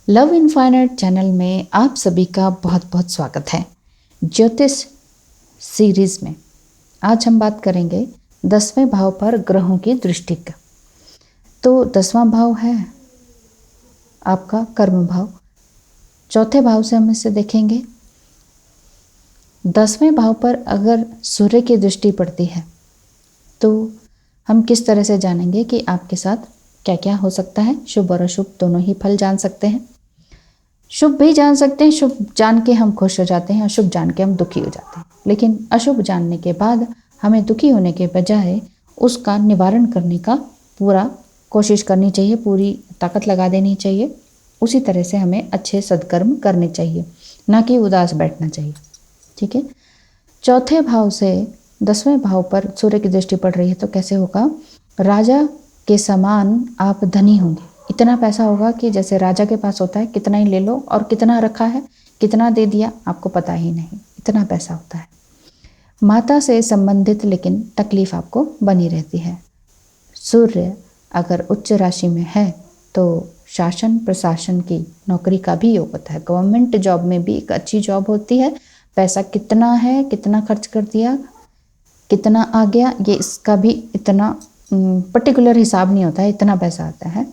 Love infinite channel में आप सभी का बहुत बहुत स्वागत है। ज्योतिष सीरीज में आज हम बात करेंगे 10वें भाव पर ग्रहों की दृष्टि का। तो 10वां भाव है आपका कर्म भाव। चौथे भाव से हम इसे देखेंगे। 10वें भाव पर अगर सूर्य की दृष्टि पड़ती है तो हम किस तरह से जानेंगे कि आपके साथ क्या क्या हो सकता है। शुभ और अशुभ दोनों ही फल जान सकते हैं। शुभ भी जान सकते हैं, शुभ जान के हम खुश हो जाते हैं, अशुभ जान के हम दुखी हो जाते हैं। लेकिन अशुभ जानने के बाद हमें दुखी होने के बजाय उसका निवारण करने का पूरा कोशिश करनी चाहिए, पूरी ताकत लगा देनी चाहिए। उसी तरह से हमें अच्छे सद्कर्म करने चाहिए, ना कि उदास बैठना चाहिए। ठीक है। चौथे भाव से 10वें भाव पर सूर्य की दृष्टि पड़ रही है तो कैसे होगा। राजा के समान आप धनी होंगे। इतना पैसा होगा कि जैसे राजा के पास होता है, कितना ही ले लो और कितना रखा है, कितना दे दिया आपको पता ही नहीं, इतना पैसा होता है। माता से संबंधित लेकिन तकलीफ आपको बनी रहती है। सूर्य अगर उच्च राशि में है तो शासन प्रशासन की नौकरी का भी योग होता है। गवर्नमेंट जॉब में भी एक अच्छी जॉब होती है। पैसा कितना है, कितना खर्च कर दिया, कितना आ गया, ये इसका भी इतना पर्टिकुलर हिसाब नहीं होता है, इतना पैसा आता है।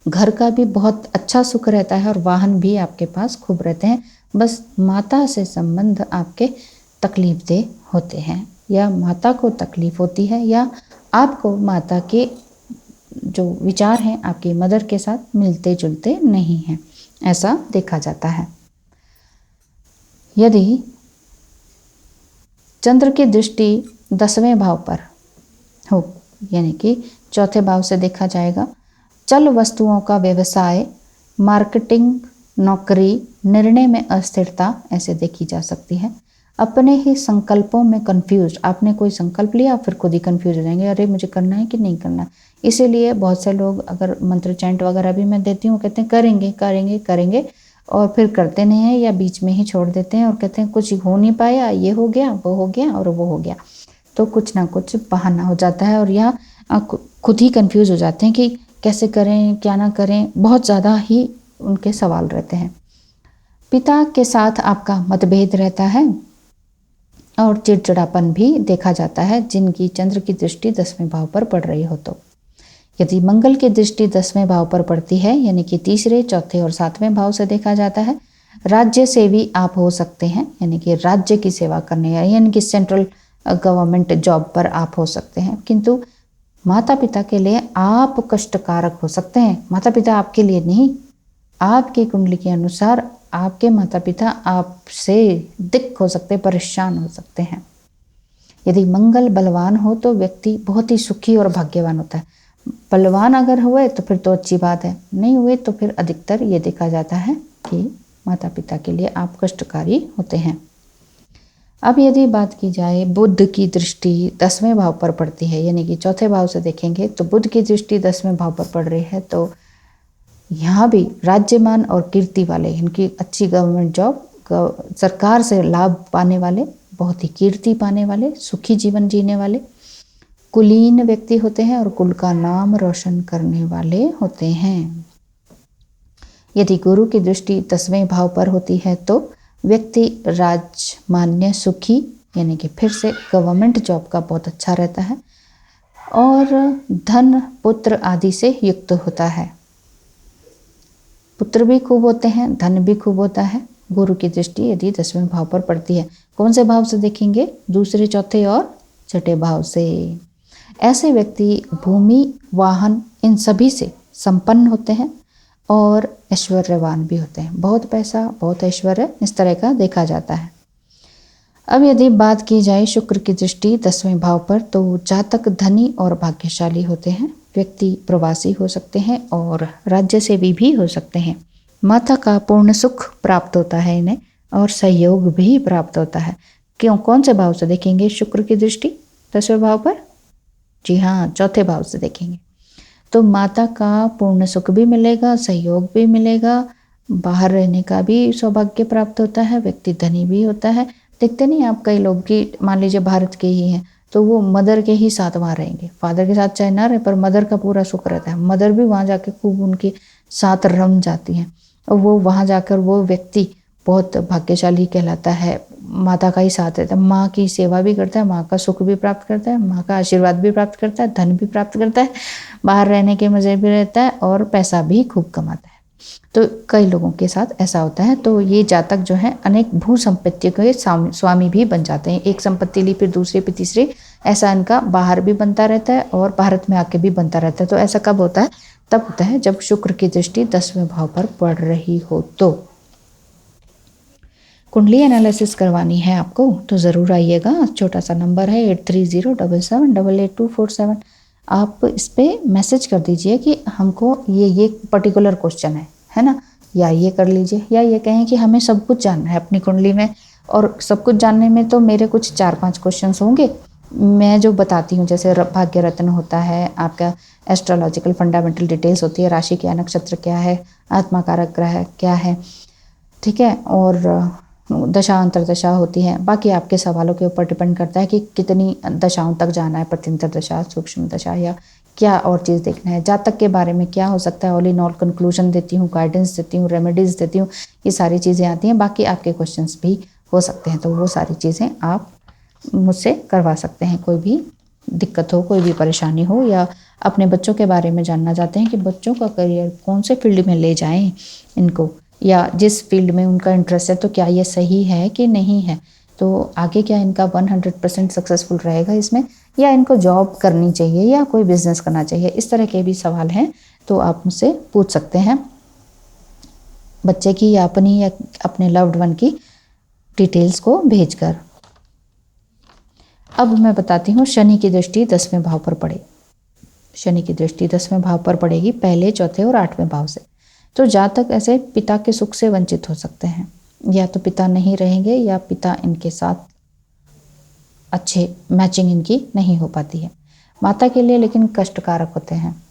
घर का भी बहुत अच्छा सुख रहता है और वाहन भी आपके पास खूब रहते हैं। बस माता से संबंध आपके तकलीफ दे होते हैं, या माता को तकलीफ होती है, या आपको माता के जो विचार हैं आपकी मदर के साथ मिलते जुलते नहीं हैं, ऐसा देखा जाता है। यदि चंद्र की दृष्टि 10वें भाव पर हो, यानी कि चौथे भाव से देखा जाएगा, चल वस्तुओं का व्यवसाय, मार्केटिंग, नौकरी, निर्णय में अस्थिरता ऐसे देखी जा सकती है। अपने ही संकल्पों में कंफ्यूज, आपने कोई संकल्प लिया फिर खुद ही कंफ्यूज हो जाएंगे, अरे मुझे करना है कि नहीं करना। इसीलिए बहुत से लोग, अगर मंत्र चैंट वगैरह भी मैं देती हूँ, कहते हैं करेंगे करेंगे करेंगे और फिर करते नहीं हैं, या बीच में ही छोड़ देते हैं और कहते हैं कुछ हो नहीं पाया, ये हो गया, वो हो गया और वो हो गया। तो कुछ ना कुछ बहाना हो जाता है और यहाँ खुद ही कंफ्यूज हो जाते हैं कि कैसे करें क्या ना करें। बहुत ज़्यादा ही उनके सवाल रहते हैं। पिता के साथ आपका मतभेद रहता है और चिड़चिड़ापन भी देखा जाता है जिनकी चंद्र की दृष्टि 10वें भाव पर पड़ रही हो तो। यदि मंगल की दृष्टि 10वें भाव पर पड़ती है, यानी कि तीसरे, चौथे और 7वें भाव से देखा जाता है, राज्य सेवी आप हो सकते हैं, यानी कि राज्य की सेवा करने, यानी कि सेंट्रल गवर्नमेंट जॉब पर आप हो सकते हैं। किंतु माता पिता के लिए आप कष्टकारक हो सकते हैं। माता पिता आपके लिए नहीं, आपकी कुंडली के अनुसार आपके माता पिता आपसे दिक्क हो सकते, परेशान हो सकते हैं। यदि मंगल बलवान हो तो व्यक्ति बहुत ही सुखी और भाग्यवान होता है। बलवान अगर हुए तो फिर तो अच्छी बात है, नहीं हुए तो फिर अधिकतर ये देखा जाता है कि माता पिता के लिए आप कष्टकारी होते हैं। अब यदि बात की जाए, बुध की दृष्टि 10वें भाव पर पड़ती है, यानी कि चौथे भाव से देखेंगे तो बुध की दृष्टि 10वें भाव पर पड़ रही है, तो यहाँ भी राज्यमान और कीर्ति वाले, इनकी अच्छी गवर्नमेंट जॉब, सरकार से लाभ पाने वाले, बहुत ही कीर्ति पाने वाले, सुखी जीवन जीने वाले, कुलीन व्यक्ति होते हैं और कुल का नाम रोशन करने वाले होते हैं। यदि गुरु की दृष्टि 10वें भाव पर होती है तो व्यक्ति राजमान्य, सुखी, यानी कि फिर से गवर्नमेंट जॉब का बहुत अच्छा रहता है और धन पुत्र आदि से युक्त होता है। पुत्र भी खूब होते हैं, धन भी खूब होता है। गुरु की दृष्टि यदि 10वें भाव पर पड़ती है, कौन से भाव से देखेंगे, दूसरे, चौथे और छठे भाव से। ऐसे व्यक्ति भूमि, वाहन, इन सभी से संपन्न होते हैं और ऐश्वर्यवान भी होते हैं। बहुत पैसा, बहुत ऐश्वर्य, इस तरह का देखा जाता है। अब यदि बात की जाए शुक्र की दृष्टि 10वें भाव पर, तो जातक धनी और भाग्यशाली होते हैं। व्यक्ति प्रवासी हो सकते हैं और राज्य सेवी भी हो सकते हैं। माता का पूर्ण सुख प्राप्त होता है इन्हें और सहयोग भी प्राप्त होता है। क्यों, कौन से भाव से देखेंगे शुक्र की दृष्टि 10वें भाव पर? जी हाँ, चौथे भाव से देखेंगे तो माता का पूर्ण सुख भी मिलेगा, सहयोग भी मिलेगा, बाहर रहने का भी सौभाग्य प्राप्त होता है, व्यक्ति धनी भी होता है। देखते नहीं आप, कई लोग की मान लीजिए भारत के ही हैं तो वो मदर के ही साथ वहाँ रहेंगे, फादर के साथ चाहे ना रहे पर मदर का पूरा सुख रहता है। मदर भी वहाँ जाके खूब उनकी साथ रम जाती हैं और वो वहाँ जाकर वो व्यक्ति बहुत भाग्यशाली कहलाता है। माता का ही साथ रहता है, माँ की सेवा भी करता है, माँ का सुख भी प्राप्त करता है, माँ का आशीर्वाद भी प्राप्त करता है, धन भी प्राप्त करता है, बाहर रहने के मज़े भी रहता है और पैसा भी खूब कमाता है। तो कई लोगों के साथ ऐसा होता है। तो ये जातक जो है अनेक भू संपत्तियों के स्वामी भी बन जाते हैं। एक संपत्ति ली फिर दूसरी फिर तीसरी, ऐसा इनका बाहर भी बनता रहता है और भारत में आके भी बनता रहता है। तो ऐसा कब होता है? तब होता है जब शुक्र की दृष्टि 10वें भाव पर पड़ रही हो। तो कुंडली एनालिसिस करवानी है आपको तो ज़रूर आइएगा। छोटा सा नंबर है 8307788247। आप इस पर मैसेज कर दीजिए कि हमको ये पर्टिकुलर क्वेश्चन है ना, या ये कर लीजिए, या ये कहें कि हमें सब कुछ जानना है अपनी कुंडली में। और सब कुछ जानने में तो मेरे कुछ 4-5 क्वेश्चंस होंगे मैं जो बताती हूँ, जैसे भाग्य रत्न होता है, आपका एस्ट्रोलॉजिकल फंडामेंटल डिटेल्स होती है, राशि क्या, नक्षत्र क्या है, आत्मा कारक ग्रह क्या है, ठीक है, और दशा अंतरदशा होती है। बाकी आपके सवालों के ऊपर डिपेंड करता है कि कितनी दशाओं तक जाना है, प्रत्यंतर दशा, सूक्ष्म दशा, या क्या और चीज़ देखना है। जातक के बारे में क्या हो सकता है, ऑल इन ऑल कंक्लूजन देती हूँ, गाइडेंस देती हूँ, रेमेडीज़ देती हूँ, ये सारी चीज़ें आती हैं। बाकी आपके क्वेश्चंस भी हो सकते हैं, तो वो सारी चीज़ें आप मुझसे करवा सकते हैं। कोई भी दिक्कत हो, कोई भी परेशानी हो, या अपने बच्चों के बारे में जानना चाहते हैं कि बच्चों का करियर कौन से फील्ड में ले जाएं इनको, या जिस फील्ड में उनका इंटरेस्ट है तो क्या ये सही है कि नहीं है, तो आगे क्या इनका 100% सक्सेसफुल रहेगा इसमें, या इनको जॉब करनी चाहिए या कोई बिजनेस करना चाहिए, इस तरह के भी सवाल हैं तो आप मुझसे पूछ सकते हैं। बच्चे की या अपने लव्ड वन की डिटेल्स को भेजकर। अब मैं बताती हूँ शनि की दृष्टि 10वें भाव पर पड़े। शनि की दृष्टि 10वें भाव पर पड़ेगी, पहले, चौथे और 8वें भाव से। तो जातक ऐसे पिता के सुख से वंचित हो सकते हैं, या तो पिता नहीं रहेंगे या पिता इनके साथ अच्छे मैचिंग इनकी नहीं हो पाती है। माता के लिए लेकिन कष्टकारक होते हैं,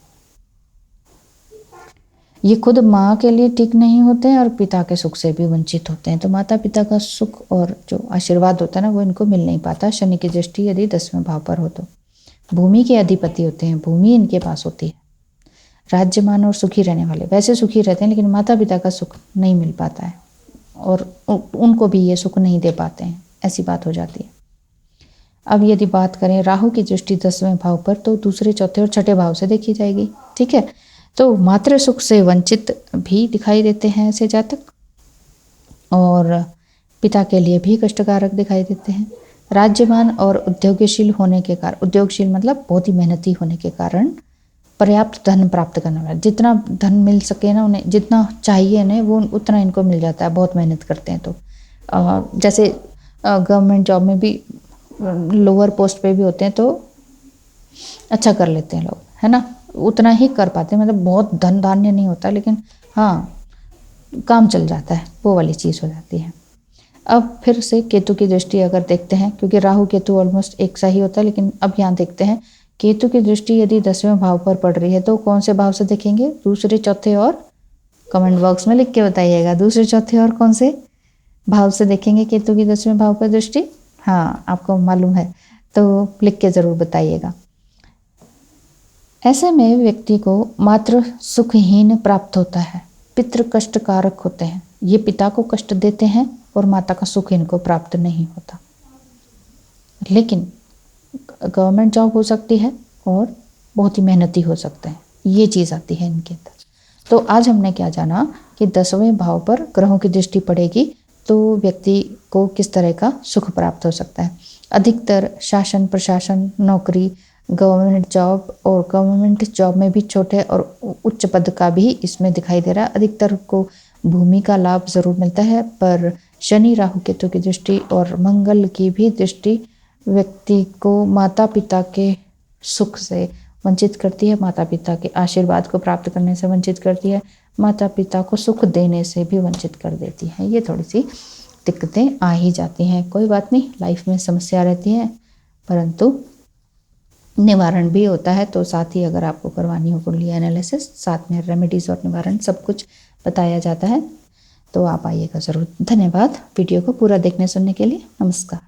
ये खुद माँ के लिए ठीक नहीं होते हैं और पिता के सुख से भी वंचित होते हैं। तो माता पिता का सुख और जो आशीर्वाद होता है ना, वो इनको मिल नहीं पाता। शनि की दृष्टि यदि 10वें भाव पर हो तो भूमि के अधिपति होते हैं, भूमि इनके पास होती है, राज्यमान और सुखी रहने वाले। वैसे सुखी रहते हैं लेकिन माता पिता का सुख नहीं मिल पाता है और उनको भी ये सुख नहीं दे पाते हैं, ऐसी बात हो जाती है। अब यदि बात करें राहु की दृष्टि 10वें भाव पर, तो दूसरे, चौथे और छठे भाव से देखी जाएगी, ठीक है। तो मातृ सुख से वंचित भी दिखाई देते हैं ऐसे जातक, और पिता के लिए भी कष्टकारक दिखाई देते हैं। राज्यमान और उद्योगशील होने के कारण, उद्योगशील मतलब बहुत ही मेहनती होने के कारण पर्याप्त धन प्राप्त करने वाला, जितना धन मिल सके ना उन्हें, जितना चाहिए ना वो उतना इनको मिल जाता है, बहुत मेहनत करते हैं। तो जैसे गवर्नमेंट जॉब में भी लोअर पोस्ट पे भी होते हैं तो अच्छा कर लेते हैं लोग, है ना, उतना ही कर पाते हैं, मतलब बहुत धन धान्य नहीं होता लेकिन हाँ काम चल जाता है, वो वाली चीज़ हो जाती है। अब फिर से केतु की दृष्टि अगर देखते हैं, क्योंकि राहु केतु ऑलमोस्ट एक सा ही होता है, लेकिन अब यहाँ देखते हैं केतु की दृष्टि यदि 10वें भाव पर पड़ रही है तो कौन से भाव से देखेंगे, दूसरे, चौथे, और कमेंट बॉक्स में लिख के बताइएगा दूसरे, चौथे और कौन से भाव से देखेंगे केतु की 10वें भाव पर दृष्टि। हाँ आपको मालूम है तो लिख के ज़रूर बताइएगा। ऐसे में व्यक्ति को मात्र सुखहीन प्राप्त होता है, पितृ कष्टकारक होते हैं, ये पिता को कष्ट देते हैं और माता का सुख इनको प्राप्त नहीं होता। लेकिन गवर्नमेंट जॉब हो सकती है और बहुत ही मेहनती हो सकते हैं, ये चीज़ आती है इनके अंदर। तो आज हमने क्या जाना कि 10वें भाव पर ग्रहों की दृष्टि पड़ेगी तो व्यक्ति को किस तरह का सुख प्राप्त हो सकता है। अधिकतर शासन प्रशासन, नौकरी, गवर्नमेंट जॉब, और गवर्नमेंट जॉब में भी छोटे और उच्च पद का भी इसमें दिखाई दे रहा है। अधिकतर को भूमि का लाभ ज़रूर मिलता है, पर शनि, राहु, केतु की दृष्टि और मंगल की भी दृष्टि व्यक्ति को माता पिता के सुख से वंचित करती है, माता पिता के आशीर्वाद को प्राप्त करने से वंचित करती है, माता पिता को सुख देने से भी वंचित कर देती है। ये थोड़ी सी दिक्कतें आ ही जाती हैं, कोई बात नहीं, लाइफ में समस्या रहती है, परंतु निवारण भी होता है। तो साथ ही अगर आपको करवानी हो कुंडली एनालिसिस, साथ में रेमेडीज़ और निवारण सब कुछ बताया जाता है, तो आप आइएगा ज़रूर। धन्यवाद वीडियो को पूरा देखने सुनने के लिए। नमस्कार।